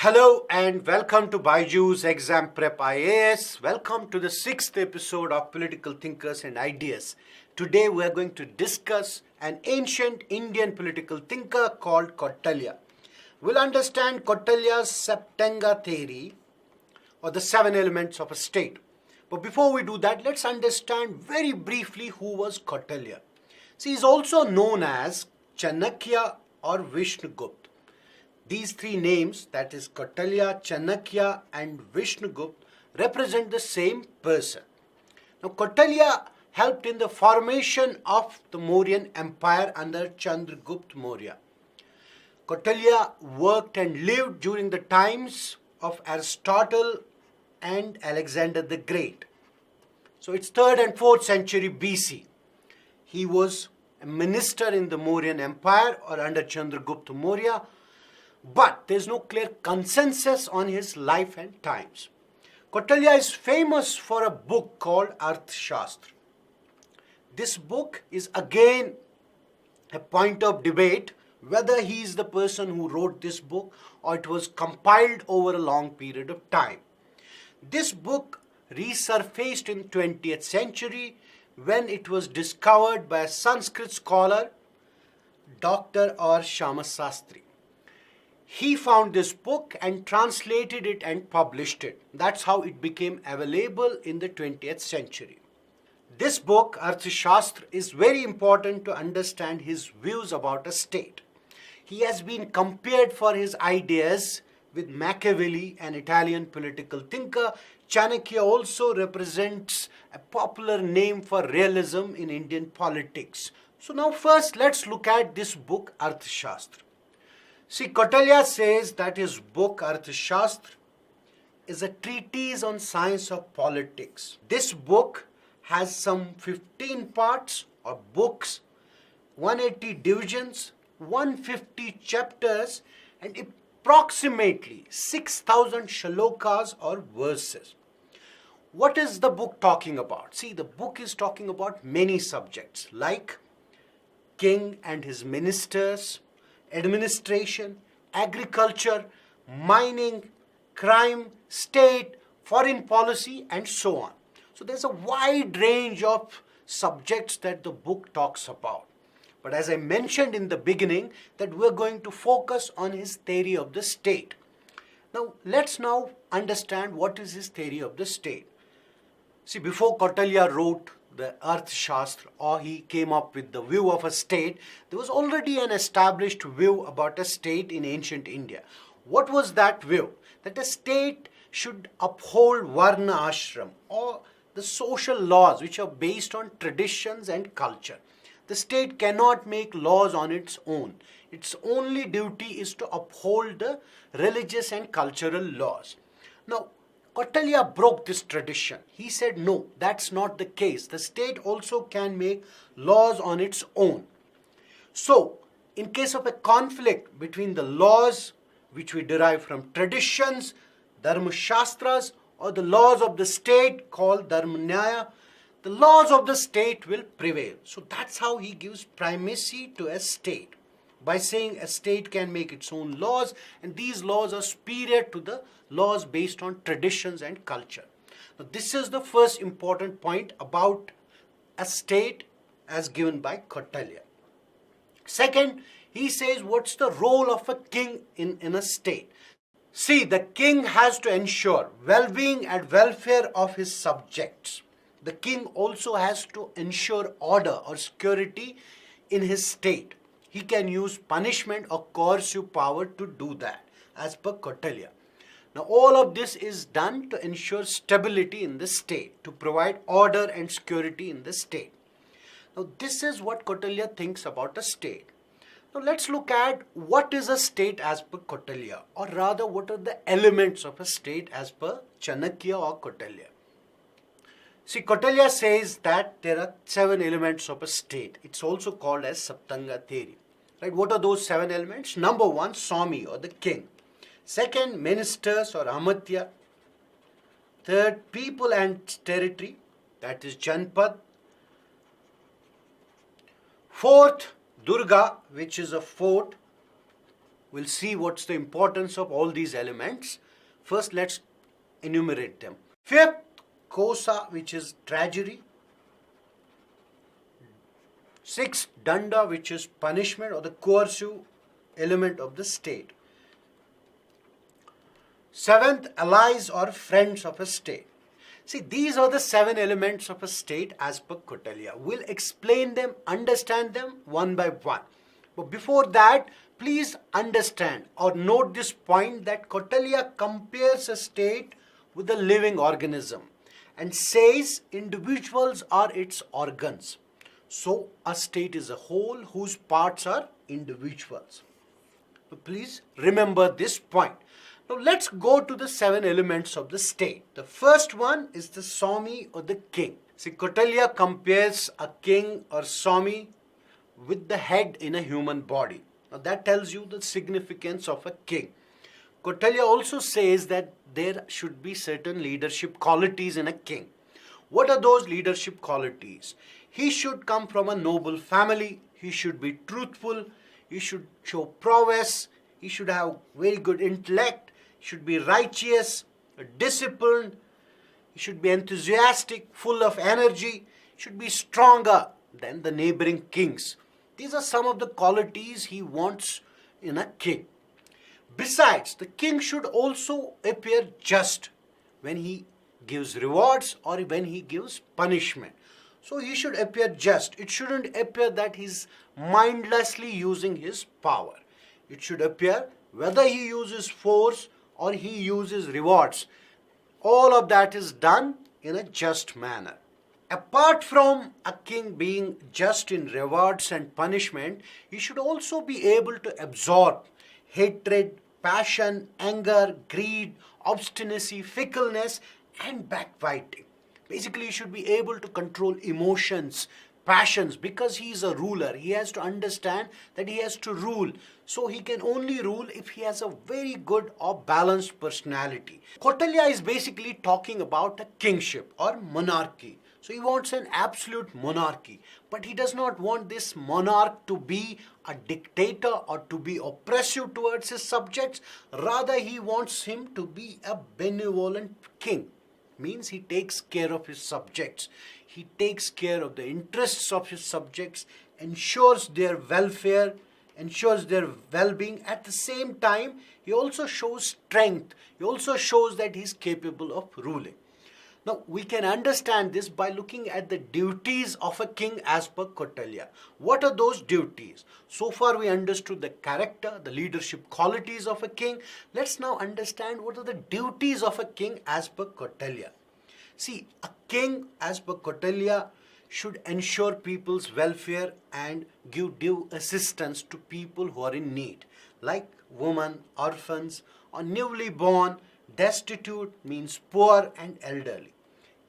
Hello and welcome to Baiju's Exam Prep IAS. Welcome to the sixth episode of Political Thinkers and Ideas. Today we are going to discuss an ancient Indian political thinker called Kautilya. We'll understand Kautilya's Saptanga theory or the seven elements of a state. But before we do that, let's understand very briefly who was Kautilya. See, he is also known as Chanakya or Vishnugupta. These three names, that is Kautilya, Chanakya and Vishnugupta, represent the same person. Now Kautilya helped in the formation of the Mauryan Empire under Chandragupta Maurya. Kautilya worked and lived during the times of Aristotle and Alexander the Great. So it's 3rd and 4th century BC. He was a minister in the Mauryan Empire or under Chandragupta Maurya. But there is no clear consensus on his life and times. Kautilya is famous for a book called Arthashastra. This book is again a point of debate whether he is the person who wrote this book or it was compiled over a long period of time. This book resurfaced in 20th century when it was discovered by a Sanskrit scholar, Dr. R. Shamasastri. He found this book and translated it and published it. That's how it became available in the 20th century. This book, Arthashastra, is very important to understand his views about a state. He has been compared for his ideas with Machiavelli, an Italian political thinker. Chanakya also represents a popular name for realism in Indian politics. So now first let's look at this book, Arthashastra. See, Kautilya says that his book Arthashastra is a treatise on science of politics. This book has some 15 parts or books, 180 divisions, 150 chapters and approximately 6,000 shlokas or verses. What is the book talking about? See, the book is talking about many subjects like king and his ministers, administration, agriculture, mining, crime, state, foreign policy, and so on. So there's a wide range of subjects that the book talks about. But as I mentioned in the beginning, that we're going to focus on his theory of the state. Now, let's now understand what is his theory of the state. See, before Kautilya wrote the Arthashastra or he came up with the view of a state, there was already an established view about a state in ancient India. What was that view? That a state should uphold Varna Ashram or the social laws which are based on traditions and culture. The state cannot make laws on its own. Its only duty is to uphold the religious and cultural laws. Now, Kautilya broke this tradition. He said, no, that's not the case. The state also can make laws on its own. So, in case of a conflict between the laws which we derive from traditions, Dharma Shastras, or the laws of the state called Dharma Nyaya, the laws of the state will prevail. So that's how he gives primacy to a state, by saying a state can make its own laws and these laws are superior to the laws based on traditions and culture. Now, this is the first important point about a state as given by Kautilya. Second, he says what's the role of a king in a state. See, the king has to ensure well-being and welfare of his subjects. The king also has to ensure order or security in his state. He can use punishment or coercive power to do that, as per Kautilya. Now, all of this is done to ensure stability in the state, to provide order and security in the state. Now, this is what Kautilya thinks about a state. Now, let's look at what is a state as per Kautilya, or rather, what are the elements of a state as per Chanakya or Kautilya. See, Kautilya says that there are 7 elements of a state. It's also called as Saptanga theory. Right? What are those 7 elements? Number 1, Swami or the king. Second, ministers or Amatya. Third, people and territory, that is Janpad. Fourth, Durga, which is a fort. We'll see what's the importance of all these elements. First, let's enumerate them. Fifth, kosa, which is tragedy. Sixth, danda, which is punishment or the coercive element of the state. Seventh, allies or friends of a state. See, these are the 7 elements of a state as per Kautilya. We'll explain them, understand them one by one. But before that, please understand or note this point that Kautilya compares a state with a living organism and says individuals are its organs. So, a state is a whole whose parts are individuals. So, please remember this point. Now, let's go to the 7 elements of the state. The first one is the Swami or the king. See, Kautilya compares a king or Swami with the head in a human body. Now, that tells you the significance of a king. Kautilya also says that there should be certain leadership qualities in a king. What are those leadership qualities? He should come from a noble family. He should be truthful. He should show prowess. He should have very good intellect. He should be righteous, disciplined. He should be enthusiastic, full of energy. He should be stronger than the neighboring kings. These are some of the qualities he wants in a king. Besides, the king should also appear just when he gives rewards or when he gives punishment. So he should appear just. It shouldn't appear that he's mindlessly using his power. It should appear whether he uses force or he uses rewards. All of that is done in a just manner. Apart from a king being just in rewards and punishment, he should also be able to absorb hatred, passion, anger, greed, obstinacy, fickleness, and backbiting. Basically, he should be able to control emotions, passions, because he is a ruler. He has to understand that he has to rule. So he can only rule if he has a very good or balanced personality. Kautilya is basically talking about a kingship or monarchy. So he wants an absolute monarchy. But he does not want this monarch to be a dictator or to be oppressive towards his subjects. Rather, he wants him to be a benevolent king. Means he takes care of his subjects. He takes care of the interests of his subjects, ensures their welfare, ensures their well-being. At the same time, he also shows strength. He also shows that he is capable of ruling. Now, we can understand this by looking at the duties of a king as per Kautilya. What are those duties? So far, we understood the character, the leadership qualities of a king. Let's now understand what are the duties of a king as per Kautilya. See, a king as per Kautilya should ensure people's welfare and give due assistance to people who are in need, like women, orphans, or newly born, destitute means poor and elderly.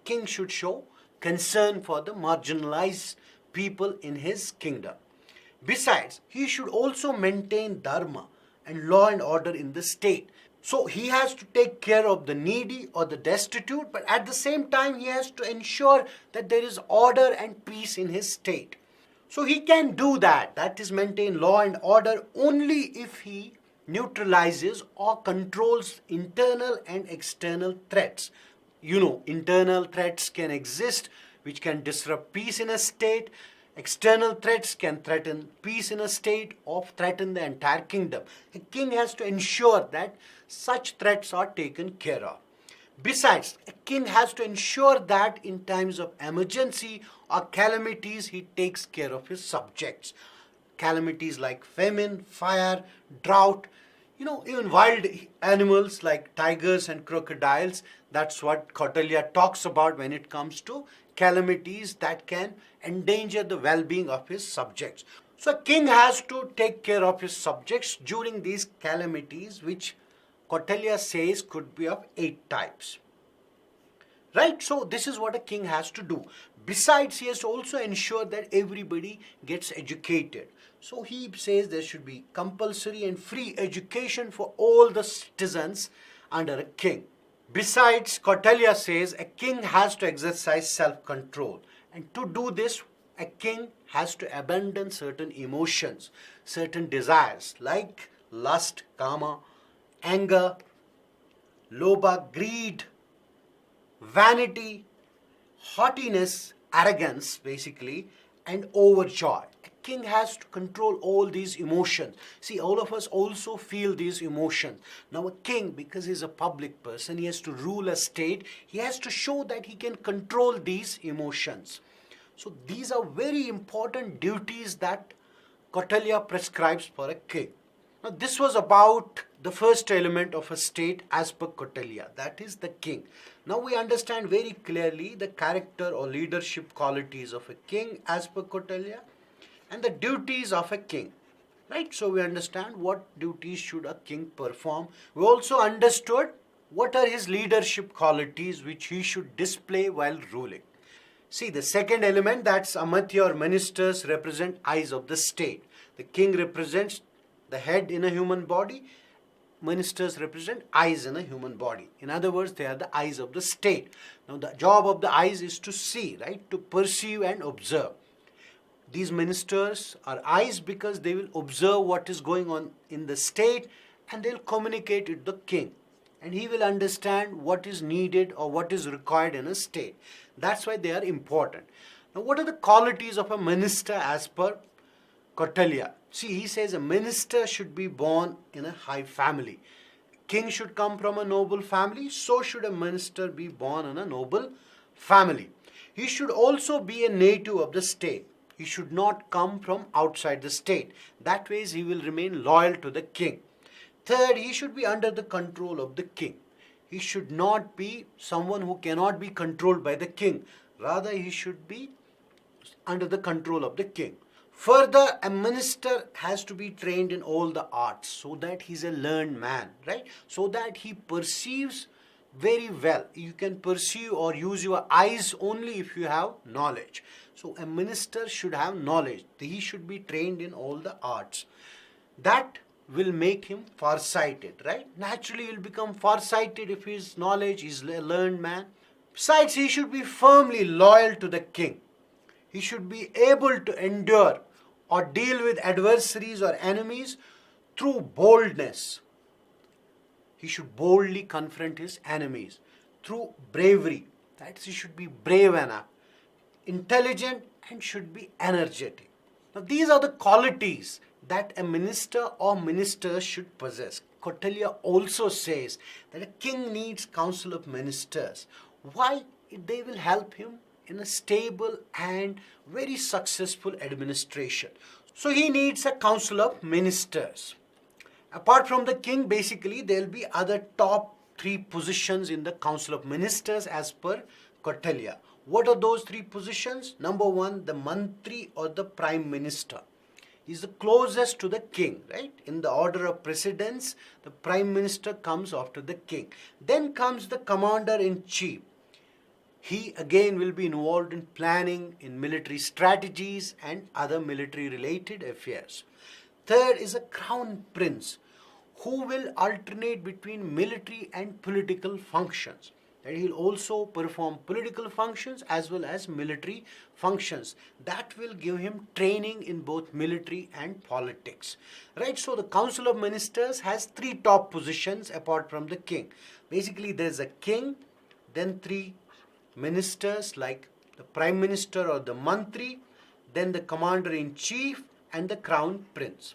King should show concern for the marginalized people in his kingdom. Besides, he should also maintain dharma and law and order in the state. So he has to take care of the needy or the destitute, but at the same time he has to ensure that there is order and peace in his state. So he can do that, that is maintain law and order, only if he neutralizes or controls internal and external threats. You know, internal threats can exist which can disrupt peace in a state. External threats can threaten peace in a state or threaten the entire kingdom. A king has to ensure that such threats are taken care of. Besides, a king has to ensure that in times of emergency or calamities, he takes care of his subjects. Calamities like famine, fire, drought, even wild animals like tigers and crocodiles. That's what Kautilya talks about when it comes to calamities that can endanger the well-being of his subjects. So a king has to take care of his subjects during these calamities, which Kautilya says could be of 8 types. Right? So this is what a king has to do. Besides, he has to also ensure that everybody gets educated. So he says there should be compulsory and free education for all the citizens under a king. Besides, Kautilya says a king has to exercise self-control. And to do this, a king has to abandon certain emotions, certain desires like lust, kama, anger, lobha, greed, vanity, haughtiness, arrogance basically, and overjoy. A king has to control all these emotions. See, all of us also feel these emotions. Now, a king, because he's a public person, he has to rule a state, he has to show that he can control these emotions. So, these are very important duties that Kautilya prescribes for a king. Now, this was about the first element of a state as per Kautilya, that is the king. Now, we understand very clearly the character or leadership qualities of a king as per Kautilya and the duties of a king. Right? So, we understand what duties should a king perform. We also understood what are his leadership qualities which he should display while ruling. See, the second element, that's Amatya or ministers, represent eyes of the state. The king represents the head in a human body. Ministers represent eyes in a human body. In other words, they are the eyes of the state. Now, the job of the eyes is to see, right? To perceive and observe. These ministers are eyes because they will observe what is going on in the state and they'll communicate with the king. And he will understand what is needed or what is required in a state. That's why they are important. Now, what are the qualities of a minister as per Kautilya? See, he says a minister should be born in a high family. King should come from a noble family, so should a minister be born in a noble family. He should also be a native of the state. He should not come from outside the state. That way he will remain loyal to the king. Third, he should be under the control of the king. He should not be someone who cannot be controlled by the king. Rather, he should be under the control of the king. Further, a minister has to be trained in all the arts so that he's a learned man, right? So that he perceives very well. You can perceive or use your eyes only if you have knowledge. So a minister should have knowledge. He should be trained in all the arts. That will make him farsighted, right? Naturally, he'll become farsighted if his knowledge is a learned man. Besides, he should be firmly loyal to the king. He should be able to endure or deal with adversaries or enemies through boldness. He should boldly confront his enemies through bravery. That is, he should be brave enough, intelligent, and should be energetic. Now, these are the qualities that a minister or ministers should possess. Kautilya also says that a king needs council of ministers. Why? They will help him in a stable and very successful administration. So he needs a council of ministers. Apart from the king, basically there will be other top three positions in the council of ministers as per Kautilya. What are those three positions? Number one, the mantri or the prime minister. He's the closest to the king, right? In the order of precedence, the prime minister comes after the king. Then comes the commander-in-chief. He again will be involved in planning, in military strategies and other military related affairs. Third is a crown prince who will alternate between military and political functions. That he'll also perform political functions as well as military functions. That will give him training in both military and politics. Right? So the Council of Ministers has three top positions apart from the king. Basically, there's a king, then three ministers like the prime minister or the mantri, then the commander-in-chief and the crown prince.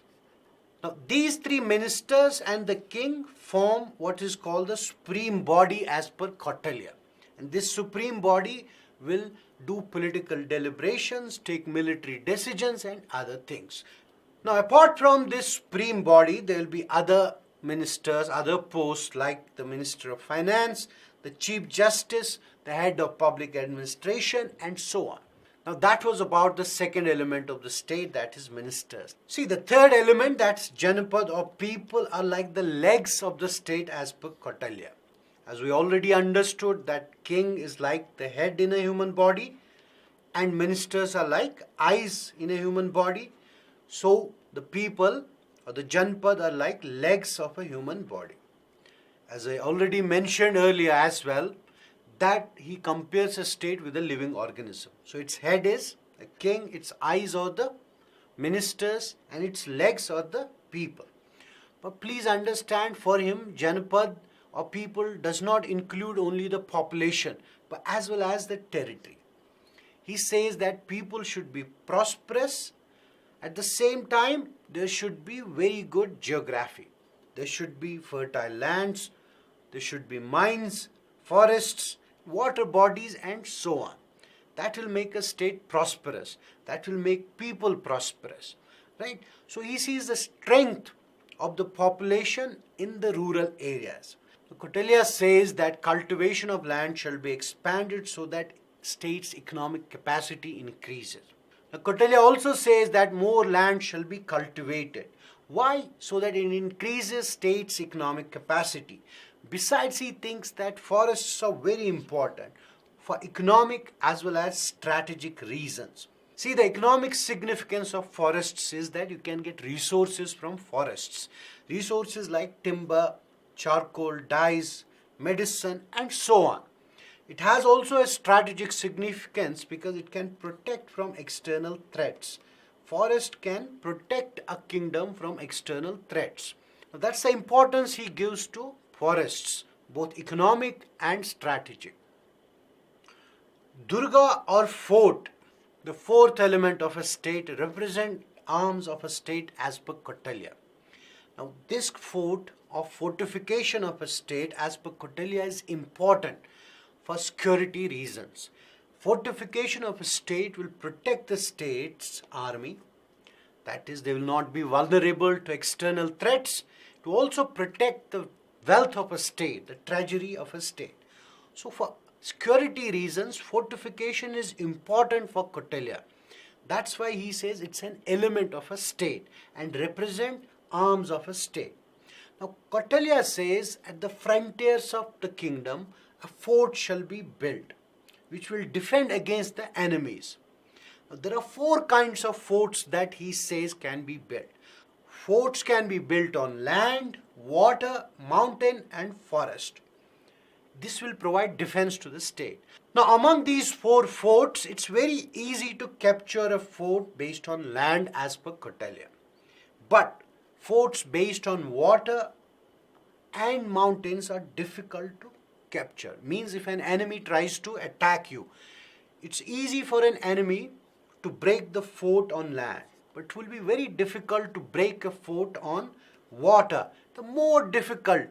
Now, these three ministers and the king form what is called the supreme body as per Kautilya. And this supreme body will do political deliberations, take military decisions and other things. Now, apart from this supreme body, there will be other ministers, other posts like the Minister of Finance, the Chief Justice, the Head of Public Administration and so on. Now that was about the second element of the state, that is ministers. See, the third element, that's Janapad or people, are like the legs of the state as per Kautilya. As we already understood that king is like the head in a human body and ministers are like eyes in a human body. So the people or the Janpad are like legs of a human body. As I already mentioned earlier as well, that he compares a state with a living organism. So its head is the king, its eyes are the ministers, and its legs are the people. But please understand, for him, Janapad or people does not include only the population, but as well as the territory. He says that people should be prosperous. At the same time, there should be very good geography. There should be fertile lands, there should be mines, forests, water bodies, and so on. That will make a state prosperous. That will make people prosperous. Right? So he sees the strength of the population in the rural areas. So Kautilya says that cultivation of land shall be expanded so that state's economic capacity increases. Now, Kautilya also says that more land shall be cultivated. Why? So that it increases state's economic capacity. Besides, he thinks that forests are very important for economic as well as strategic reasons. See, the economic significance of forests is that you can get resources from forests. Resources like timber, charcoal, dyes, medicine, and so on. It has also a strategic significance because it can protect from external threats. Forest can protect a kingdom from external threats. Now, that's the importance he gives to forests, both economic and strategic. Durga or fort, the fourth element of a state, represent arms of a state as per Kautilya. Now, this fort or fortification of a state as per Kautilya is important for security reasons. Fortification of a state will protect the state's army. That is, they will not be vulnerable to external threats. To also protect the wealth of a state, the treasury of a state. So for security reasons, fortification is important for Kautilya. That's why he says it's an element of a state and represent arms of a state. Now Kautilya says at the frontiers of the kingdom, a fort shall be built, which will defend against the enemies. Now, there are four kinds of forts that he says can be built. Forts can be built on land, water, mountain, and forest. This will provide defense to the state. Now, among these four forts, it's very easy to capture a fort based on land as per Kautilya. But forts based on water and mountains are difficult to capture. Means if an enemy tries to attack you, it's easy for an enemy to break the fort on land, but it will be very difficult to break a fort on water, the more difficult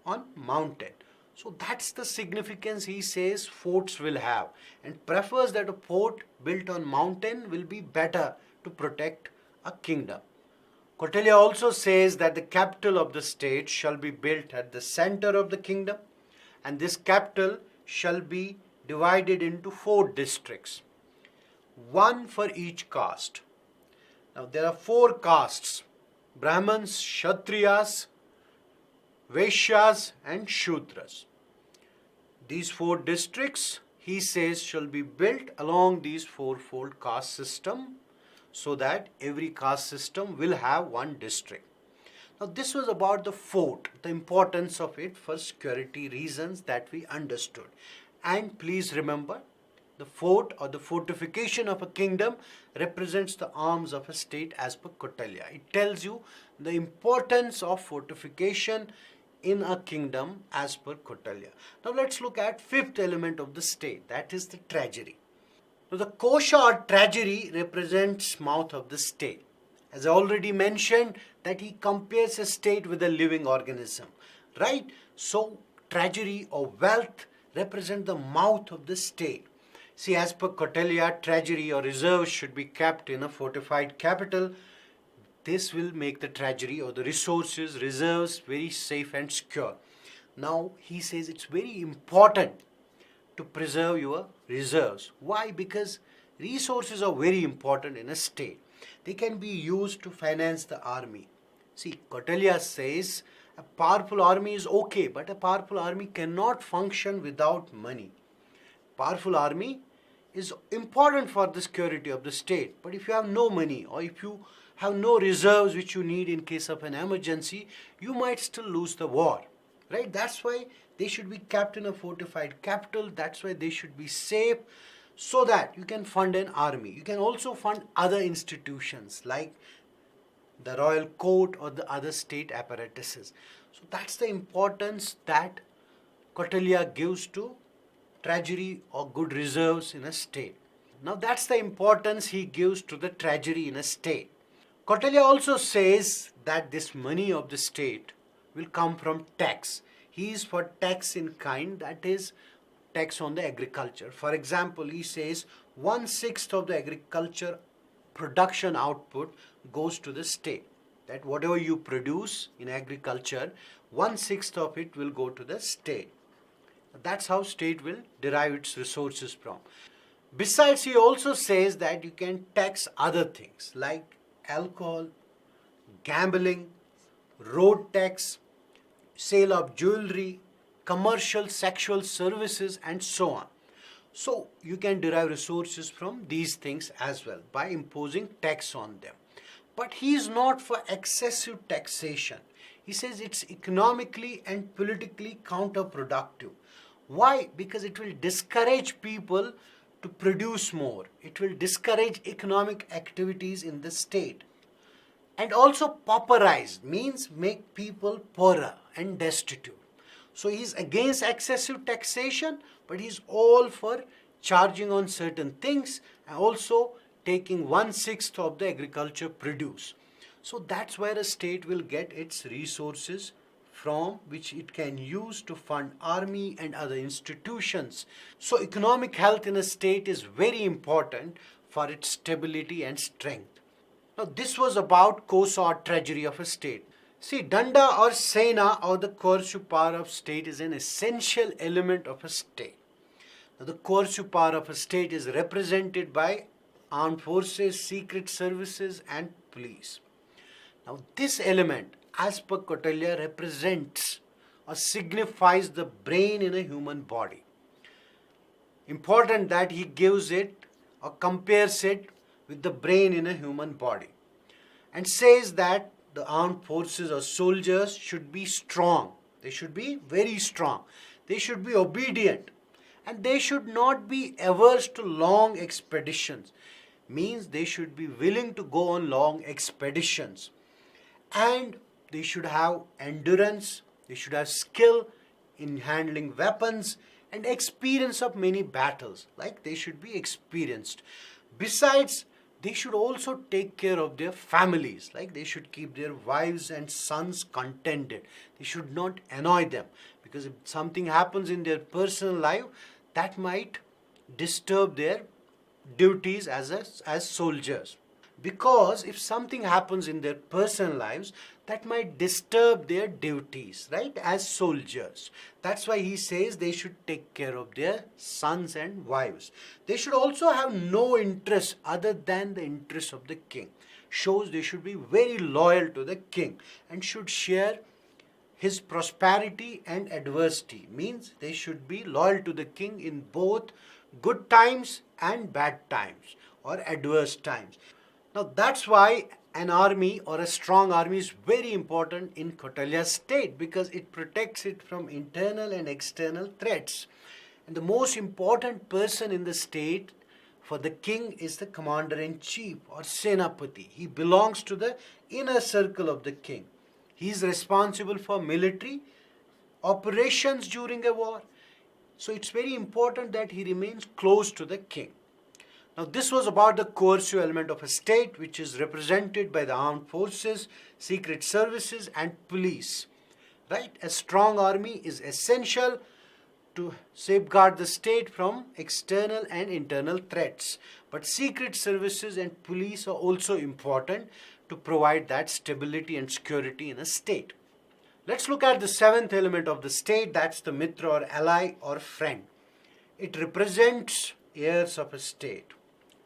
on mountain. So that's the significance he says forts will have, and prefers that a fort built on mountain will be better to protect a kingdom. Kautilya also says that the capital of the state shall be built at the center of the kingdom, and this capital shall be divided into 4 districts, one for each caste. Now there are 4 castes: Brahmins, Kshatriyas, Vaishyas, and Shudras. These 4 districts, he says, shall be built along these 4-fold caste system, so that every caste system will have one district. Now this was about the fort, the importance of it for security reasons that we understood. And please remember, the fort or the fortification of a kingdom represents the arms of a state as per Kautilya. It tells you the importance of fortification in a kingdom as per Kautilya. Now let's look at 5th element of the state, that is the treasury. Now the kosha or treasury represents mouth of the state. As I already mentioned, that he compares a state with a living organism, right? So treasury or wealth represent the mouth of the state. See, as per Kautilya, treasury or reserves should be kept in a fortified capital. This will make the treasury or the resources, reserves very safe and secure. Now, he says it's very important to preserve your reserves. Why? Because resources are very important in a state. They can be used to finance the army. See, Kautilya says a powerful army is okay, but a powerful army cannot function without money. Powerful army is important for the security of the state, but if you have no money or if you have no reserves which you need in case of an emergency, you might still lose the war, right? That's why they should be kept in a fortified capital. That's why they should be safe, so that you can fund an army. You can also fund other institutions like the royal court or the other state apparatuses. So that's the importance that Kautilya gives to treasury or good reserves in a state. Now that's the importance he gives to the treasury in a state. Kautilya also says that this money of the state will come from tax. He is for tax in kind, that is tax on the agriculture. For example, he says 1/6 of the agriculture production output goes to the state. That whatever you produce in agriculture, 1/6 of it will go to the state. That's how state will derive its resources from. Besides, he also says that you can tax other things like alcohol, gambling, road tax, sale of jewelry, commercial sexual services, and so on. So you can derive resources from these things as well by imposing tax on them. But he is not for excessive taxation. He says it's economically and politically counterproductive. Why? Because it will discourage people to produce more. It will discourage economic activities in the state. And also pauperize means make people poorer and destitute. So he's against excessive taxation, but he's all for charging on certain things and also taking 1/6 of the agriculture produce. So that's where a state will get its resources from, which it can use to fund army and other institutions. So economic health in a state is very important for its stability and strength. Now this was about Kosa or treasury of a state. See, Danda or Sena or the coercive power of state is an essential element of a state. Now, the coercive power of a state is represented by armed forces, secret services, and police. Now this element, as per Kautilya, represents or signifies the brain in a human body. Important that he gives it or compares it with the brain in a human body and says that the armed forces or soldiers should be strong. They should be very strong. They should be obedient. And they should not be averse to long expeditions. Means they should be willing to go on long expeditions. And they should have endurance. They should have skill in handling weapons and experience of many battles. Like they should be experienced. Besides, they should also take care of their families. Like they should keep their wives and sons contented. They should not annoy them. Because if something happens in their personal life, that might disturb their duties as soldiers. Because if something happens in their personal lives, that might disturb their duties, right, as soldiers. That's why he says they should take care of their sons and wives. They should also have no interest other than the interest of the king. Shows they should be very loyal to the king and should share his prosperity and adversity. Means they should be loyal to the king in both good times and bad times or adverse times. Now that's why an army or a strong army is very important in Kautilya's state because it protects it from internal and external threats. And the most important person in the state for the king is the commander-in-chief or Senapati. He belongs to the inner circle of the king. He is responsible for military operations during a war. So it's very important that he remains close to the king. Now this was about the coercive element of a state, which is represented by the armed forces, secret services, and police. Right? A strong army is essential to safeguard the state from external and internal threats. But secret services and police are also important to provide that stability and security in a state. Let's look at the seventh element of the state, that's the mitra or ally or friend. It represents heirs of a state.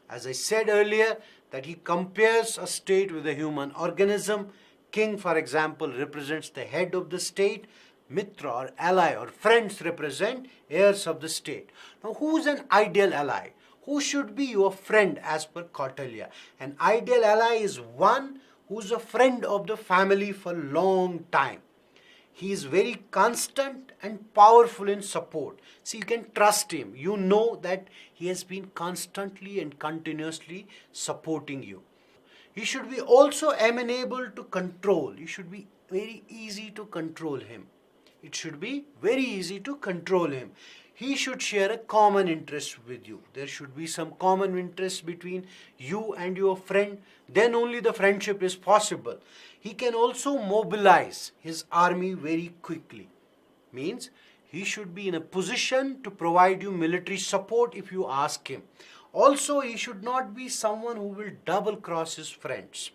As I said earlier, that he compares a state with a human organism. King, for example, represents the head of the state. Mitra or ally or friends represent heirs of the state. Now, who is an ideal ally? Who should be your friend as per Kautilya? An ideal ally is one who is a friend of the family for a long time. He is very constant and powerful in support. See, you can trust him. You know that he has been constantly and continuously supporting you. He should be also amenable to control. You should be very easy to control him. It should be very easy to control him. He should share a common interest with you. There should be some common interest between you and your friend. Then only the friendship is possible. He can also mobilize his army very quickly. Means he should be in a position to provide you military support if you ask him. Also, he should not be someone who will double cross his friends.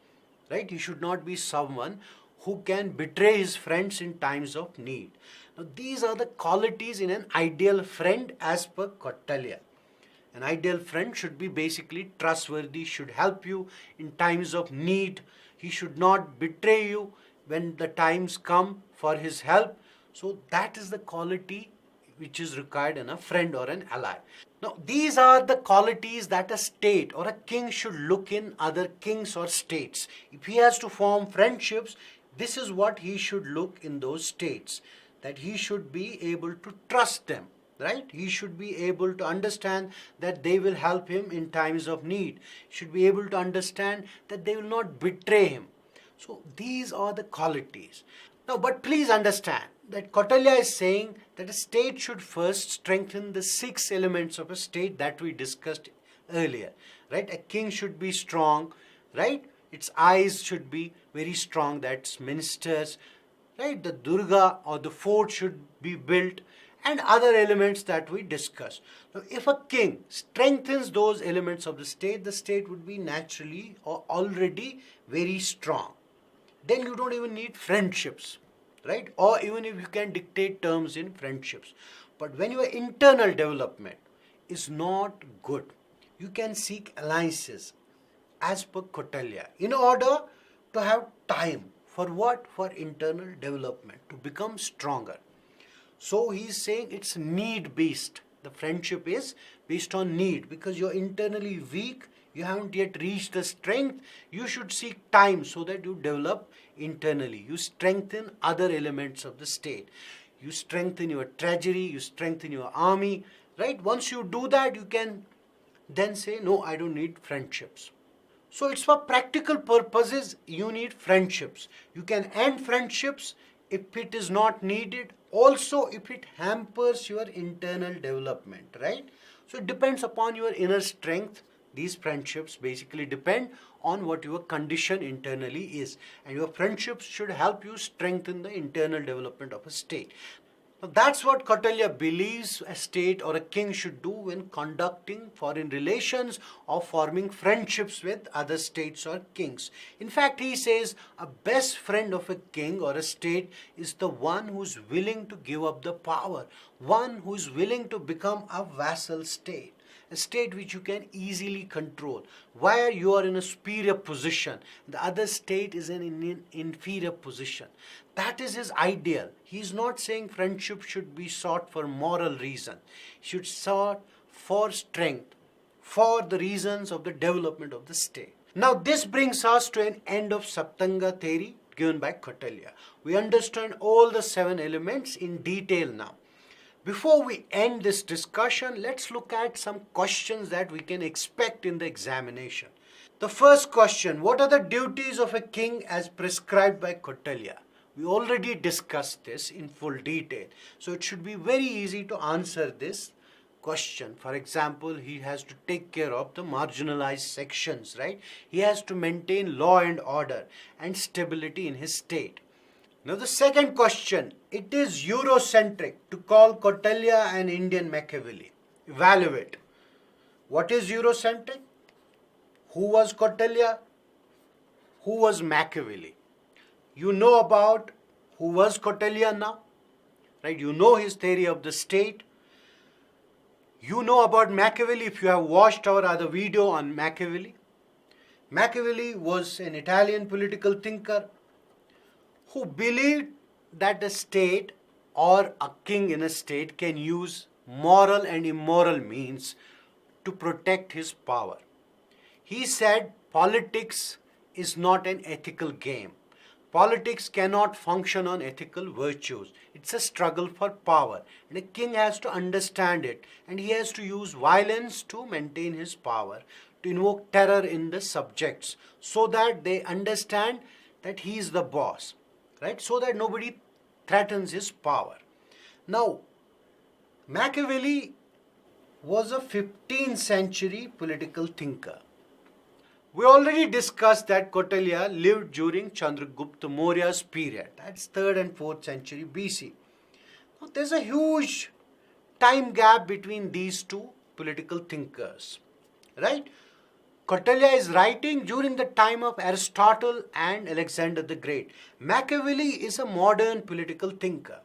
Right? He should not be someone who can betray his friends in times of need. Now, these are the qualities in an ideal friend as per Kautilya. An ideal friend should be basically trustworthy, should help you in times of need. He should not betray you when the times come for his help. So that is the quality which is required in a friend or an ally. Now, these are the qualities that a state or a king should look in other kings or states. If he has to form friendships, this is what he should look in those states. That he should be able to trust them, right? He should be able to understand that they will help him in times of need. He should be able to understand that they will not betray him. So these are the qualities. Now, but please understand that Kautilya is saying that a state should first strengthen the 6 elements of a state that we discussed earlier, right? A king should be strong, right? Its eyes should be very strong, that's ministers, right? The Durga or the fort should be built and other elements that we discussed. Now, if a king strengthens those elements of the state would be naturally or already very strong. Then you don't even need friendships, right? Or even if you can dictate terms in friendships. But when your internal development is not good, you can seek alliances as per Kautilya in order to have time for what? For internal development, to become stronger. So he is saying it's need based. The friendship is based on need because you're internally weak, you haven't yet reached the strength. You should seek time so that you develop internally. You strengthen other elements of the state. You strengthen your treasury, you strengthen your army, right? Once you do that, you can then say, no, I don't need friendships. So it's for practical purposes, you need friendships. You can end friendships if it is not needed. Also, if it hampers your internal development, right? So it depends upon your inner strength. These friendships basically depend on what your condition internally is. And your friendships should help you strengthen the internal development of a state. Now, that's what Kautilya believes a state or a king should do when conducting foreign relations or forming friendships with other states or kings. In fact, he says a best friend of a king or a state is the one who's willing to give up the power, one who's willing to become a vassal state. A state which you can easily control, where you are in a superior position, the other state is in an inferior position. That is his ideal. He is not saying friendship should be sought for moral reason. It should sought for strength, for the reasons of the development of the state. Now this brings us to an end of Saptanga theory given by Kautilya. We understand all the 7 elements in detail now. Before we end this discussion, let's look at some questions that we can expect in the examination. The first question, what are the duties of a king as prescribed by Kautilya? We already discussed this in full detail. So it should be very easy to answer this question. For example, he has to take care of the marginalized sections, right? He has to maintain law and order and stability in his state. Now the second question, it is Eurocentric to call Kautilya an Indian Machiavelli. Evaluate. What is Eurocentric? Who was Kautilya? Who was Machiavelli? You know about who was Kautilya now, right? You know his theory of the state. You know about Machiavelli if you have watched our other video on Machiavelli. Machiavelli was an Italian political thinker who believed that a state or a king in a state can use moral and immoral means to protect his power. He said politics is not an ethical game. Politics cannot function on ethical virtues. It's a struggle for power. And a king has to understand it. And he has to use violence to maintain his power, to invoke terror in the subjects so that they understand that he is the boss, right? So that nobody threatens his power. Now, Machiavelli was a 15th century political thinker. We already discussed that Kautilya lived during Chandragupta Maurya's period. That's 3rd and 4th century BC. Now, there's a huge time gap between these two political thinkers, right? Kautilya is writing during the time of Aristotle and Alexander the Great. Machiavelli is a modern political thinker.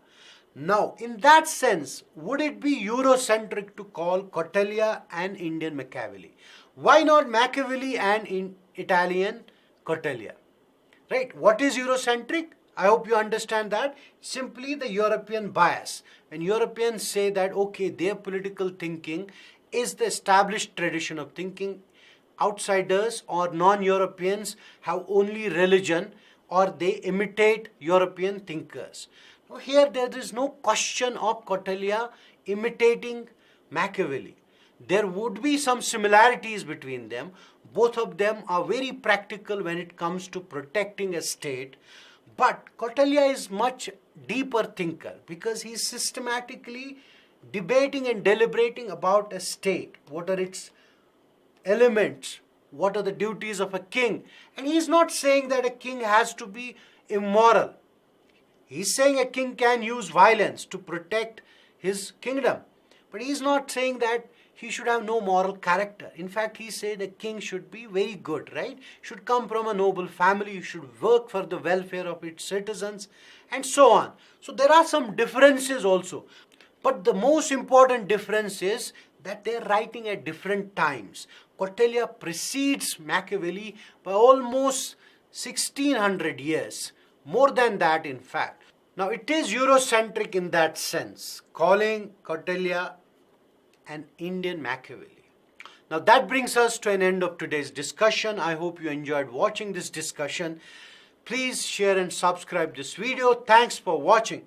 Now, in that sense, would it be Eurocentric to call Kautilya an Indian Machiavelli? Why not Machiavelli and Italian Kautilya? Right? What is Eurocentric? I hope you understand that. Simply the European bias. When Europeans say that, okay, their political thinking is the established tradition of thinking, outsiders or non-Europeans have only religion or they imitate European thinkers. Now here there is no question of Kautilya imitating Machiavelli. There would be some similarities between them. Both of them are very practical when it comes to protecting a state. But Kautilya is much deeper thinker because he is systematically debating and deliberating about a state. What are its elements? What are the duties of a king? And he is not saying that a king has to be immoral. He is saying a king can use violence to protect his kingdom. But he is not saying that he should have no moral character. In fact, he said a king should be very good, right? Should come from a noble family, should work for the welfare of its citizens, and so on. So there are some differences also. But the most important difference is that they are writing at different times. Kautilya precedes Machiavelli by almost 1600 years. More than that, in fact. Now, it is Eurocentric in that sense, calling Kautilya an Indian Machiavelli. Now, that brings us to an end of today's discussion. I hope you enjoyed watching this discussion. Please share and subscribe this video. Thanks for watching.